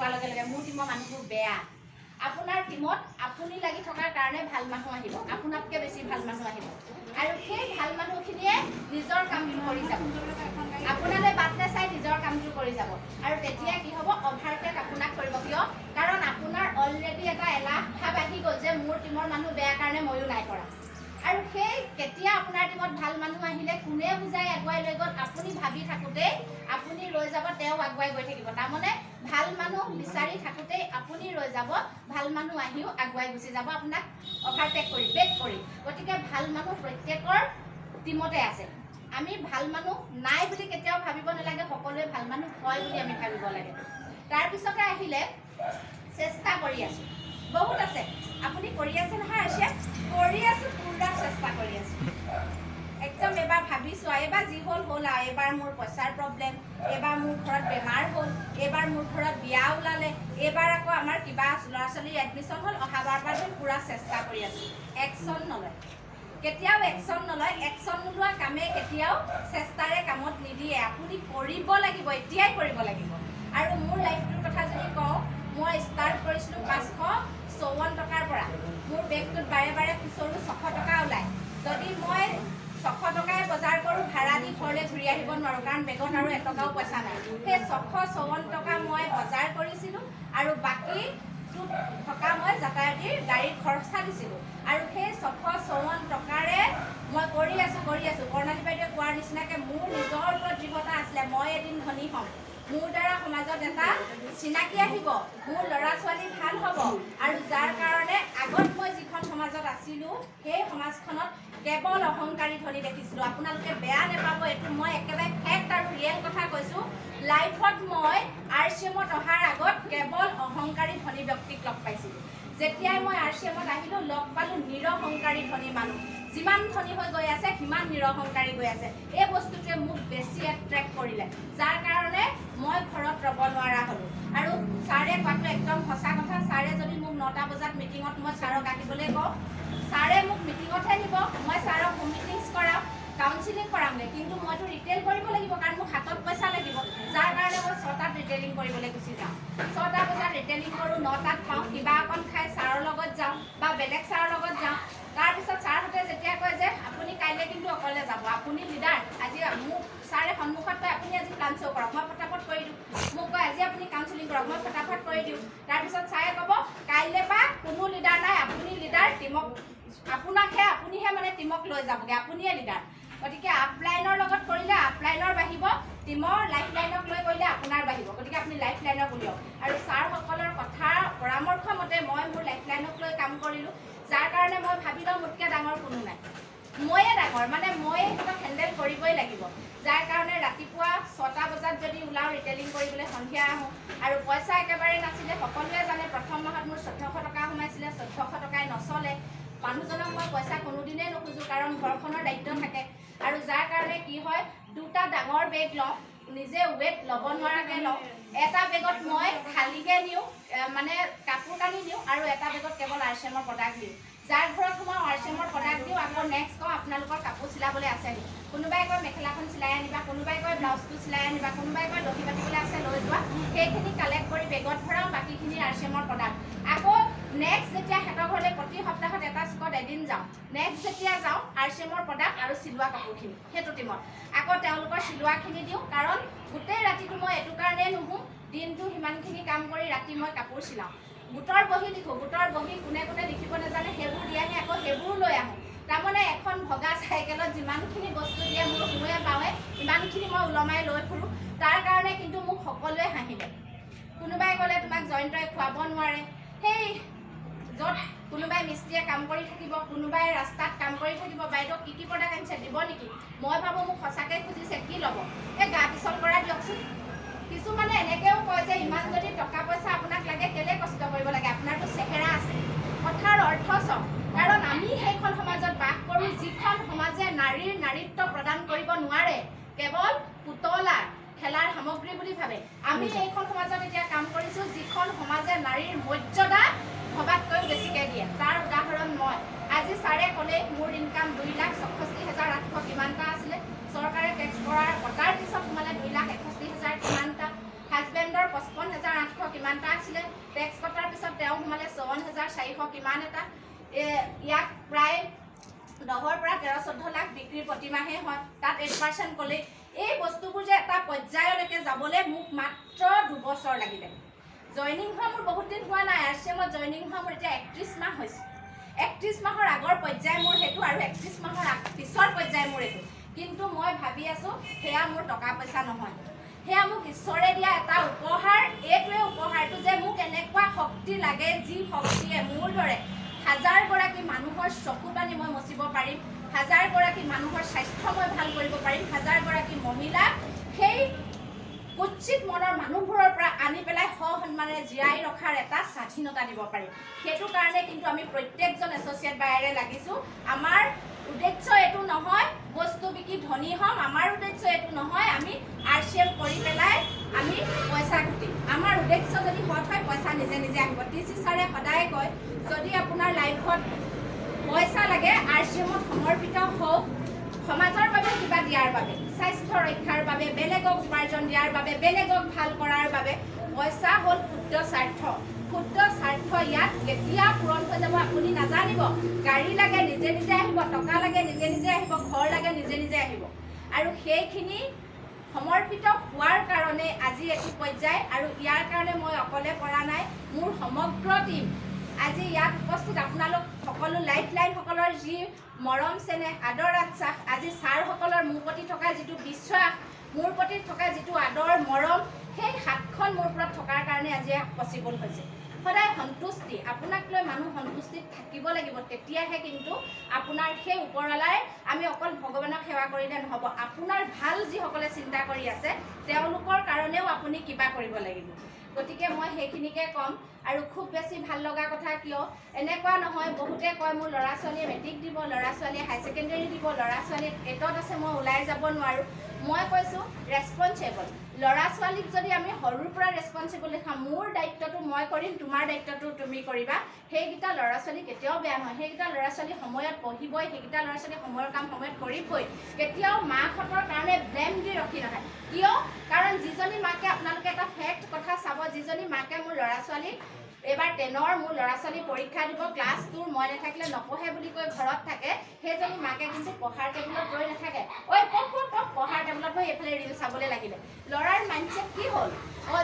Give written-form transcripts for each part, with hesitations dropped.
কোৱাৰ লগে লগে মোৰ টিমৰ মানুহবোৰ বেয়া। আপোনাৰ টিমত আপুনি লাগি থকাৰ কাৰণে ভাল মানুহ আহিব, আপোনাতকৈ বেছি ভাল মানুহ আহিব, আৰু সেই ভাল মানুহখিনিয়ে নিজৰ কামটো কৰি যাব, আপোনালৈ বাট নাচাই নিজৰ কামটো কৰি যাব। আৰু তেতিয়া কি হ'ব, অভাৰটেক আপোনাক কৰিব। কিয়? কাৰণ আপোনাৰ অলৰেডি এটা এলাহ ভাৱ আহি গ'ল যে মোৰ টিমৰ মানুহ বেয়া কাৰণে ময়ো নাই কৰা। আৰু সেই কেতিয়া আপোনাৰ টিমত ভাল মানুহ আহিলে কোনে বুজাই আগুৱাই লৈ গ'ল আপুনি ভাবি থাকোঁতে আপুনি ৰৈ যাব, তেওঁ আগুৱাই গৈ থাকিব। তাৰমানে ভাল মানুহ বিচাৰি থাকোঁতেই আপুনি ৰৈ যাব, ভাল মানুহ আহিও আগুৱাই গুচি যাব আপোনাক অভাৰটেক কৰি, ব্ৰেক কৰি। গতিকে ভাল মানুহ প্ৰত্যেকৰ টিমতে আছে। আমি ভাল মানুহ নাই বুলি কেতিয়াও ভাবিব নালাগে, সকলোৱে ভাল মানুহ হয় বুলি আমি ভাবিব লাগে। তাৰপিছতে আহিলে চেষ্টা কৰি আছোঁ, বহুত আছে। আপুনি কৰি আছে নহয় আৰ্চিয়া? কৰি আছোঁ, পুৰা চেষ্টা কৰি আছোঁ। একদম এবাৰ ভাবিছোঁ, এইবাৰ যি হ'ল হ'ল আৰু। এইবাৰ মোৰ পইচাৰ প্ৰব্লেম, এইবাৰ মোৰ ঘৰত বেমাৰ হ'ল, এইবাৰ মোৰ ঘৰত বিয়া ওলালে, এইবাৰ আকৌ আমাৰ কিবা ল'ৰা ছোৱালীৰ এডমিশ্যন হ'ল, অহাবাৰ পৰা পুৰা চেষ্টা কৰি আছোঁ। একশ্যন নলয়, কেতিয়াও একশ্যন নলয়। একশ্যন নোলোৱা কামে কেতিয়াও চেষ্টাৰে কামত নিদিয়ে। আপুনি কৰিব লাগিব, এতিয়াই কৰিব লাগিব। আৰু মোৰ লাইফটোৰ কথা যদি কওঁ, মই ষ্টাৰ্ট কৰিছিলোঁ 554 টকাৰ পৰা। মোৰ বেগটোত বাৰে বাৰে খুচৰোঁ 600 টকা ওলায়। যদি মই 600 টকাই বজাৰ কৰোঁ, ভাড়া দি ঘৰলৈ ঘূৰি আহিব নোৱাৰোঁ, কাৰণ বেগত আৰু এটকাও পইচা নাই। সেই 654 টকা মই বজাৰ কৰিছিলোঁ, আৰু বাকী টকা মই যাতায়াতীৰ গাড়ীৰ খৰচা দিছিলোঁ। আৰু সেই 654 টকাৰে মই কৰি আছোঁ। কৰ্ণালী বাইদেৱে কোৱাৰ নিচিনাকৈ মোৰ নিজৰ ওপৰত দৃঢ়তা আছিলে, মই এদিন ধনী হ'ম, মোৰ দ্বাৰা সমাজত এটা চিনাকি আহিব, মোৰ ল'ৰা ছোৱালী ভাল হ'ব। আৰু যাৰ কাৰণে আগত মই যিখন সমাজত আছিলোঁ, সেই সমাজখনত কেৱল অহংকাৰী ধনী দেখিছিলোঁ। আপোনালোকে বেয়া নাপাব, এইটো মই একেবাৰে ফেক্ট আৰু ৰিয়েল কথা কৈছোঁ। লাইফত মই RCMত অহাৰ আগত কেৱল অহংকাৰী ধনী ব্যক্তিক লগ পাইছিলোঁ। যেতিয়াই মই RCMত আহিলোঁ, লগ পালোঁ নিৰহংকাৰী ধনী মানুহ। যিমান ধনী হৈ গৈ আছে, সিমান নিৰহংকাৰী গৈ আছে। এই বস্তুটোৱে মোক বেছি এট্ৰেক্ট কৰিলে, যাৰ কাৰণে মই ঘৰত ৰ'ব নোৱাৰা হ'লোঁ। আৰু ছাৰে কোৱাটো একদম সঁচা কথা। ছাৰে যদি মোক 9টা বজাত মিটিঙত মই ছাৰক আহিবলৈ কওঁ, ছাৰে মোক মিটিঙতহে নিব। মই ছাৰক হোম মিটিংছ কৰাম, কাউন্সিলিং কৰামগৈ, কিন্তু মইতো ৰিটেইল কৰিব লাগিব, কাৰণ মোক হাতত পইচা লাগিব। যাৰ কাৰণে মই 6টাত ৰিটেইলিং কৰিবলৈ গুচি যাওঁ। 6টা বজাত ৰিটেইলিং কৰোঁ, 9টাত পাওঁ, কিবা অকণ খাই ছাৰৰ লগত যাওঁ বা বেলেগ ছাৰৰ লগত যাওঁ। তাৰপিছত ছাৰহঁতে যেতিয়া কয় যে আপুনি কাইলৈ কিন্তু অকলে যাব, আপুনি লিডাৰ, আজি মোক ছাৰে সন্মুখত কয় আপুনি আজি প্লান শ্ব' কৰক, মই ফটাফট কৰি দিওঁ। মোক কয় আজি আপুনি কাউন্সিলিং কৰক, মই ফটাফট কৰি দিওঁ। তাৰপিছত ছাৰে ক'ব কাইলৈ পৰা কোনো লিডাৰ নাই, আপুনি লিডাৰ, টিমক আপুনিহে মানে টিমক লৈ যাবগৈ, আপুনিয়ে লিডাৰ। গতিকে আপলাইনৰ লগত কৰিলে আপলাইনৰ বাঢ়িব, টিমৰ লাইফ লাইনক লৈ কৰিলে আপোনাৰ বাঢ়িব। গতিকে আপুনি লাইফ লাইনক উলিয়াওক। আৰু ছাৰসকলৰ কথাৰ পৰামৰ্শ মতে মই মোৰ লাইফ লাইনক লৈ কাম কৰিলোঁ, যাৰ কাৰণে মই ভাবিলোঁ মোতকৈ ডাঙৰ কোনো নাই, ময়ে ডাঙৰ, মানে ময়ে সিহঁতক হেণ্ডেল কৰিবই লাগিব। যাৰ কাৰণে ৰাতিপুৱা 6টা বজাত যদি ওলাওঁ ৰিটেইলিং কৰিবলৈ, সন্ধিয়া আহোঁ। আৰু পইচা একেবাৰে নাছিলে, সকলোৱে জানে প্ৰথম মাহত মোৰ 1400 টকা সোমাইছিলে, 1400 টকাই নচলে। মানুহজনক মই পইচা কোনোদিনেই নোখোজোঁ, কাৰণ ঘৰখনৰ দায়িত্ব থাকে। আৰু যাৰ কাৰণে কি হয়, 2টা ডাঙৰ বেগ লওঁ, নিজে ৱেট ল'ব নোৱাৰাকৈ লওঁ। এটা বেগত মই খালীকৈ নিওঁ, মানে কাপোৰ কানি দিওঁ, আৰু এটা বেগত কেৱল RCMৰ প্ৰডাক্ট দিওঁ। যাৰ ঘৰত সোমাওঁ RCMৰ প্ৰডাক্ট দিওঁ, আকৌ নেক্সট কওঁ আপোনালোকৰ কাপোৰ চিলাবলৈ আছে নেকি। কোনোবাই কয় মেখেলাখন চিলাই আনিবা, কোনোবাই কয় ব্লাউজটো চিলাই আনিবা, কোনোবাই কয় দহি বাতিবলৈ আছে লৈ যোৱা। সেইখিনি কালেক্ট কৰি বেগত ভৰাওঁ, বাকীখিনি RCMৰ প্ৰডাক্ট। আকৌ নেক্সট যেতিয়া সিহঁতৰ ঘৰলৈ প্ৰতি সপ্তাহত এটা চুকত এদিন যাওঁ, নেক্সট যেতিয়া যাওঁ RCMৰ প্ৰডাক্ট আৰু চিলোৱা কাপোৰখিনি সেইটো টিমত আকৌ তেওঁলোকৰ চিলোৱাখিনি দিওঁ। কাৰণ গোটেই ৰাতিটো মই এইটো কাৰণেই নুশুওঁ, দিনটো সিমানখিনি কাম কৰি ৰাতি মই কাপোৰ চিলাওঁ। গোটৰ বহি লিখোঁ, গোটৰ বহি কোনে কোনে লিখিব নাজানে সেইবোৰ দি আহি আকৌ সেইবোৰো লৈ আহোঁ। তাৰমানে এখন ভগা চাইকেলত যিমানখিনি বস্তু দিয়ে মোৰ শুৱে পাওঁৱে, ইমানখিনি মই ওলমাই লৈ ফুৰোঁ। তাৰ কাৰণে কিন্তু মোক সকলোৱে হাঁহিলে। কোনোবাই ক'লে তোমাক জয়ন্তই খুৱাব নোৱাৰে। সেই য'ত কোনোবাই মিস্ত্ৰীয়ে কাম কৰি থাকিব, কোনোবাই ৰাস্তাত কাম কৰি থাকিব, বাইদেউ কি কি প্ৰডাক্ট আনিছে দিব নেকি? মই ভাবোঁ মোক সঁচাকৈ খুজিছে, কি ল'ব? এই গা পিছল কৰা দিয়কচোন। কিছুমানে এনেকৈও কয় যে ইমান যদি টকা পইচা আপোনাক লাগে কেলৈ কষ্ট কৰিব লাগে, আপোনাৰতো চেহেৰা আছে। কথাৰ অৰ্থ চাওক, কাৰণ আমি সেইখন সমাজত বাস কৰোঁ যিখন সমাজে নাৰীৰ নাৰীত্ব প্ৰদান কৰিব নোৱাৰে, কেৱল পুতলা খেলাৰ সামগ্ৰী বুলি ভাবে। আমি এইখন সমাজত এতিয়া কাম কৰিছোঁ যিখন সমাজে নাৰীৰ মৰ্যাদা ভবাতকৈও বেছিকৈ দিয়ে। তাৰ উদাহৰণ মই আজি ছাৰে ক'লে মোৰ ইনকাম 2,64,800 কিমানটা আছিলে, চৰকাৰে টেক্স কটাৰ পিছত সোমালে 2,61,000 কিমানটা, হাজবেণ্ডৰ 55,800 কিমানটা 400 কিমান এটা ইয়াক প্ৰায় 10ৰ পৰা 13-14 লাখ বিক্ৰী প্ৰতিমাহে হয়। তাত 8% ক'লে এই বস্তুবোৰ যে এটা পৰ্যায়লৈকে যাবলৈ মোক মাত্ৰ 2 বছৰ লাগিলে। জইনিং হোৱা মোৰ বহুত দিন হোৱা নাই। RCMত জইনিং হোৱা মোৰ এতিয়া 31 মাহ হৈছে। 31 মাহৰ আগৰ পৰ্যায় মোৰ সেইটো আৰু 31 মাহৰ পিছৰ পৰ্যায় মোৰ এইটো। কিন্তু মই ভাবি আছোঁ সেয়া মোৰ টকা পইচা নহয়, সেয়া মোক ঈশ্বৰে দিয়া এটা উপহাৰ। এইটোৱে উপহাৰটো যে মোক এনেকুৱা শক্তি লাগে, যি শক্তিয়ে মোৰ দৰে 1000 গৰাকী মানুহৰ চকু পানী মই মচিব পাৰিম, 1000 গৰাকী মানুহৰ স্বাস্থ্য মই ভাল কৰিব পাৰিম, 1000 গৰাকী মহিলাক সেই কুৎসিত মনৰ মানুহবোৰৰ পৰা আনি পেলাই সসন্মানেৰে জীয়াই ৰখাৰ এটা স্বাধীনতা দিব পাৰিম। সেইটো কাৰণে কিন্তু আমি প্ৰত্যেকজন এছ'চিয়েট বায়াৰে লাগিছোঁ। আমাৰ উদ্দেশ্য এইটো নহয় বস্তু বিকি ধনী হ'ম, আমাৰ উদ্দেশ্য এইটো নহয় আমি RCM কৰি পেলাই আমি পইচা ঘটিম। আমাৰ উদ্দেশ্য যদি সৎ হয় পইচা নিজে নিজে আহিব। TC ছাৰে সদায় কয় যদি আপোনাৰ লাইফত পইচা লাগে RCMত সমৰ্পিত হওক, সমাজৰ বাবে কিবা দিয়াৰ বাবে, স্বাস্থ্য ৰক্ষাৰ বাবে, বেলেগক উপাৰ্জন দিয়াৰ বাবে, বেলেগক ভাল কৰাৰ বাবে। পইচা হ'ল ক্ষুদ্ৰ স্বাৰ্থ। ক্ষুদ্ৰ স্বাৰ্থ ইয়াত কেতিয়া পূৰণ হৈ যাব আপুনি নাজানিব। গাড়ী লাগে নিজে নিজে আহিব, টকা লাগে নিজে নিজে আহিব, ঘৰ লাগে নিজে নিজে আহিব। আৰু সেইখিনি সমৰ্পিত হোৱাৰ কাৰণে আজি এইটো পৰ্যায়। আৰু ইয়াৰ কাৰণে মই অকলে পৰা নাই, মোৰ সমগ্ৰ টীম আজি ইয়াত উপস্থিত। আপোনালোক সকলো লাইফলাইনসকলৰ যি মৰম চেনেহ আদৰ আশ্বাস, আজি ছাৰসকলৰ মোৰ প্ৰতি থকা যিটো বিশ্বাস, মোৰ প্ৰতি থকা যিটো আদৰ মৰম, সেই হাতখন মোৰ ওপৰত থকাৰ কাৰণে আজি পচিবল হৈছে। সদায় সন্তুষ্টি, আপোনাক লৈ মানুহ সন্তুষ্টিত থাকিব লাগিব, তেতিয়াহে কিন্তু আপোনাৰ সেই ওপৰলাই আমি অকল ভগৱানক সেৱা কৰিলে নহ'ব। আপোনাৰ ভাল যিসকলে চিন্তা কৰি আছে তেওঁলোকৰ কাৰণেও আপুনি কিবা কৰিব লাগিব। গতিকে মই সেইখিনিকে ক'ম। আৰু খুব বেছি ভাল লগা কথা কিয় এনেকুৱা নহয়, বহুতে কয় মোৰ ল'ৰা ছোৱালীয়ে মেট্ৰিক দিব, ল'ৰা ছোৱালীয়ে হাই ছেকেণ্ডেৰী দিব, ল'ৰা ছোৱালীয়ে টেটত আছে মই ওলাই যাব নোৱাৰোঁ। মই কৈছোঁ ৰেছপনচিবল। ল'ৰা ছোৱালীক যদি আমি সৰুৰ পৰা ৰেছপনচিবল দেখাম, মোৰ দায়িত্বটো মই কৰিম, তোমাৰ দায়িত্বটো তুমি কৰিবা, সেইকেইটা ল'ৰা ছোৱালী কেতিয়াও বেয়া নহয়। সেইকেইটা ল'ৰা ছোৱালী সময়ত পঢ়িবই, সেইকেইটা ল'ৰা ছোৱালী সময়ৰ কাম সময়ত কৰিবই। কেতিয়াও মাকহঁতৰ কাৰণে ব্লেম দি ৰখি নাথাকে। কিয়? কাৰণ যিজনী মাকে, আপোনালোকে এটা ফেক্ট কথা চাব, যিজনী মাকে মোৰ ল'ৰা ছোৱালীক এইবাৰ 10ৰ মোৰ ল'ৰা ছোৱালী পৰীক্ষা দিব, ক্লাছ 2 মই নাথাকিলে নপঢ়ে বুলি কৈ ঘৰত থাকে, সেইজনী মাকে কিন্তু পঢ়াৰ টেবুলত ৰৈ নাথাকে। ঐ পঢ়াৰ টেবুলত বহি এইফালে ৰিল চাবলৈ লাগিলে। ল'ৰাৰ মাইণ্ডছেট কি হ'ল?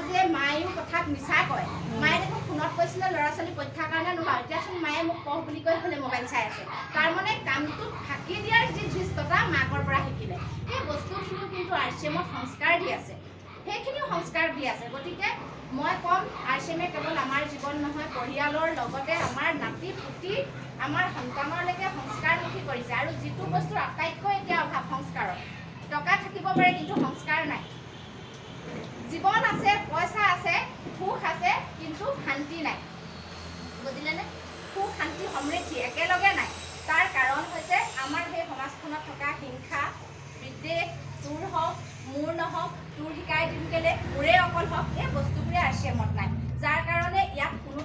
যে মায়েও কথাত মিছা কয়। মায়ে দেখোন ফোনত কৈছিলে ল'ৰা ছোৱালী পৰীক্ষাৰ কাৰণে নোলাওঁ, এতিয়াচোন মায়ে মোক পঢ় বুলি কৈ এইফালে মোবাইল চাই আছে। তাৰমানে কামটোত ফাঁকি দিয়াৰ যি ধৃষ্টতা মাকৰ পৰা শিকিলে। সেই বস্তুখিনিও কিন্তু RCMত সংস্কাৰ দি আছে, সেইখিনিও সংস্কাৰ দি আছে। গতিকে মই ক'ম RCMে কেৱল আমাৰ জীৱন নহয়, পৰিয়ালৰ লগতে আমাৰ নাতি পুতি, আমাৰ সন্তানলৈকে সংস্কাৰমুখী কৰিছে। আৰু যিটো বস্তুৰ আটাইতকৈ এতিয়া অভাৱ সংস্কাৰৰ, টকা থাকিব পাৰে কিন্তু সংস্কাৰ নাই। জীৱন আছে, পইচা আছে, সুখ আছে, কিন্তু শান্তি নাই। বুজিলেনে? সুখ শান্তি সমৃদ্ধি একেলগে নাই। তাৰ কাৰণ হৈছে আমাৰ সেই সমাজখনত থকা হিংসা বিদ্বেষ, তোৰ হওক মোৰ নহওক, তোৰ শিকাই দিম কেলে, মোৰে অকল হওক, এই বস্তুবোৰে RCMত নাই। যাৰ কাৰণে ইয়াত কোনো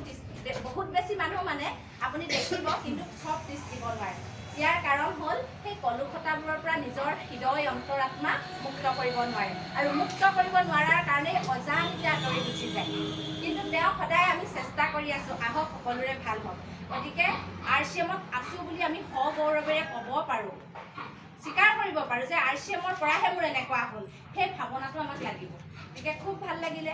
বহুত বেছি মানুহ মানে আপুনি দেখিব কিন্তু চব টিচ দিব নোৱাৰে। ইয়াৰ কাৰণ হ'ল সেই কলুষতাবোৰৰ পৰা নিজৰ হৃদয় অন্তৰাত্মা মুক্ত কৰিব নোৱাৰে। আৰু মুক্ত কৰিব নোৱাৰাৰ কাৰণে অজানিতে আঁতৰি গুচি যায়। কিন্তু তেওঁ সদায় আমি চেষ্টা কৰি আছোঁ, আহক সকলোৰে ভাল হওক। গতিকে RCMত আছোঁ বুলি আমি সগৌৰৱেৰে ক'ব পাৰোঁ, স্বীকাৰ কৰিব পাৰোঁ যে RCMৰ পৰাহে মোৰ এনেকুৱা হ'ল। সেই ভাৱনাটো আমাক লাগিব। গতিকে খুব ভাল লাগিলে।